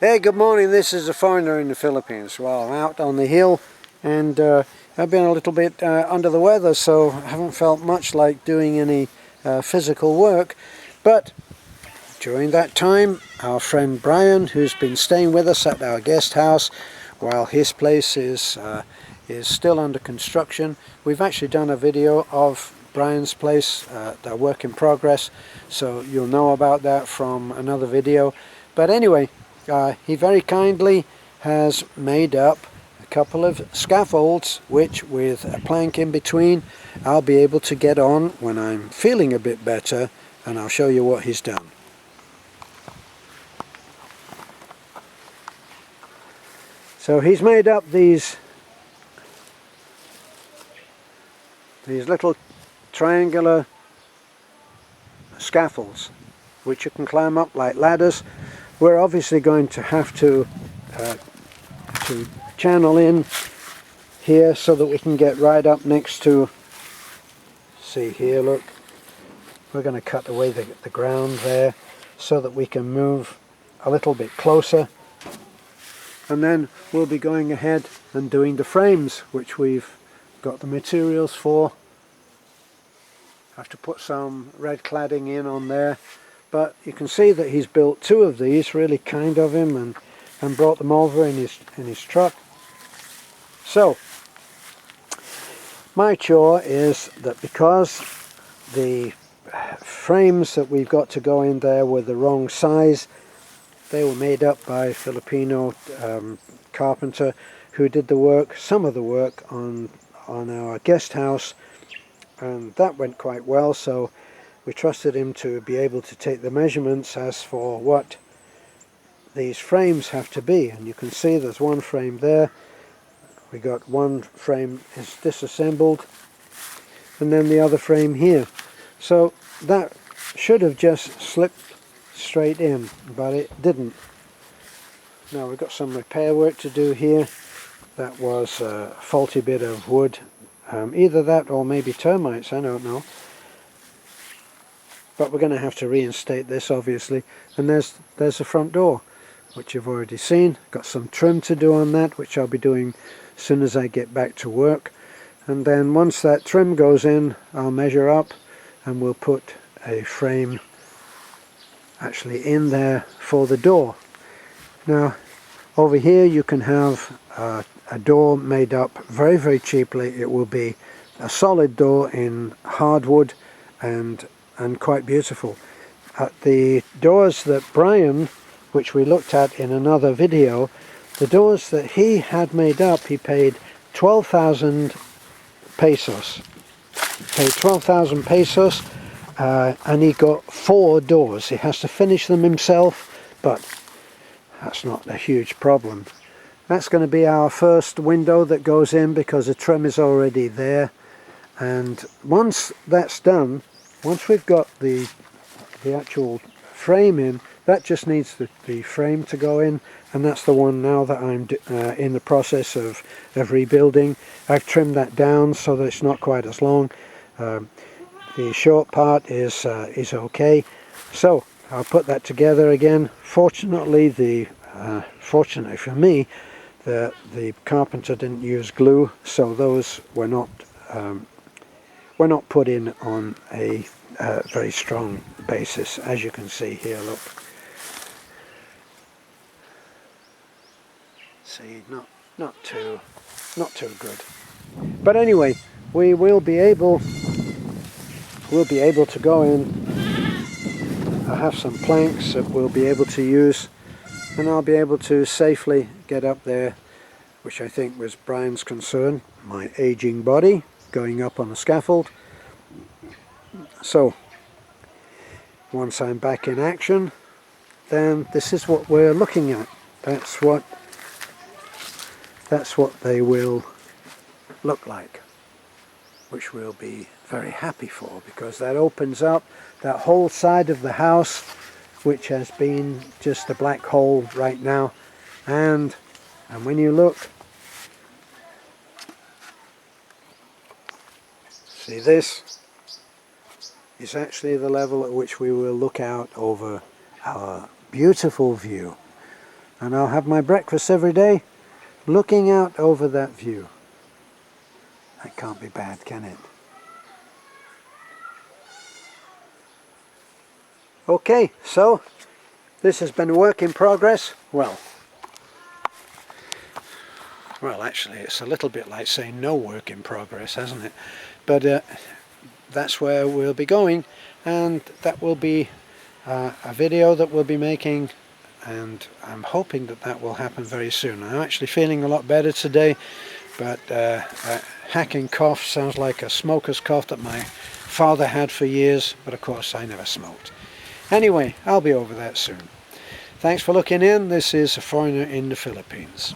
Hey, good morning. This is a foreigner in the Philippines. Well, I'm out on the hill and I've been a little bit under the weather, so I haven't felt much like doing any physical work. But during that time, our friend Brian, who's been staying with us at our guest house while his place is still under construction, we've actually done a video of Brian's place, the work in progress, so you'll know about that from another video. But anyway, he very kindly has made up a couple of scaffolds which, with a plank in between, I'll be able to get on when I'm feeling a bit better, and I'll show you what he's done. So he's made up these little triangular scaffolds which you can climb up like ladders. We're obviously going to have to channel in here so that we can get right up next to, see here, look, we're going to cut away the ground there so that we can move a little bit closer, and then we'll be going ahead and doing the frames which we've got the materials for. Have to put some red cladding in on there. But you can see that he's built two of these, really kind of him, and brought them over in his truck. So my chore is that because the frames that we've got to go in there were the wrong size, they were made up by a Filipino carpenter who did the work, some of the work on our guest house, and that went quite well. So we trusted him to be able to take the measurements as for what these frames have to be. And you can see there's one frame there. We got one frame is disassembled, and then the other frame here. So that should have just slipped straight in, but it didn't. Now we've got some repair work to do here. That was a faulty bit of wood. Either that or maybe termites, I don't know. But we're going to have to reinstate this, obviously. And there's the front door, which you've already seen. Got some trim to do on that, which I'll be doing as soon as I get back to work. And then once that trim goes in, I'll measure up and we'll put a frame actually in there for the door. Now over here you can have a door made up very, very cheaply. It will be a solid door in hardwood and quite beautiful. The doors that Brian, which we looked at in another video, the doors that he had made up, he paid 12,000 pesos. Paid 12,000 pesos, and he got 4 doors. He has to finish them himself, but that's not a huge problem. That's going to be our first window that goes in because the trim is already there. And once that's done, once we've got the actual frame in, that just needs the frame to go in, and that's the one now that I'm in the process of rebuilding. I've trimmed that down so that it's not quite as long. The short part is okay. So I'll put that together again. Fortunately, fortunately for me, the carpenter didn't use glue, so those were not put in on a very strong basis, as you can see here. Look, see, not too good. But anyway, we'll be able to go in. I have some planks that we'll be able to use, and I'll be able to safely get up there, which I think was Brian's concern, my aging body going up on the scaffold. So once I'm back in action, then this is what we're looking at. That's what they will look like, which we'll be very happy for, because that opens up that whole side of the house, which has been just a black hole right now. And when you look, see, this is actually the level at which we will look out over our beautiful view and I'll have my breakfast every day looking out over that view. That can't be bad, can it? Okay, so this has been a work in progress. Well, actually it's a little bit like saying no work in progress, hasn't it? But that's where we'll be going, and that will be a video that we'll be making, and I'm hoping that that will happen very soon. I'm actually feeling a lot better today, but a hacking cough sounds like a smoker's cough that my father had for years, but of course I never smoked. Anyway, I'll be over that soon. Thanks for looking in. This is A Foreigner in the Philippines.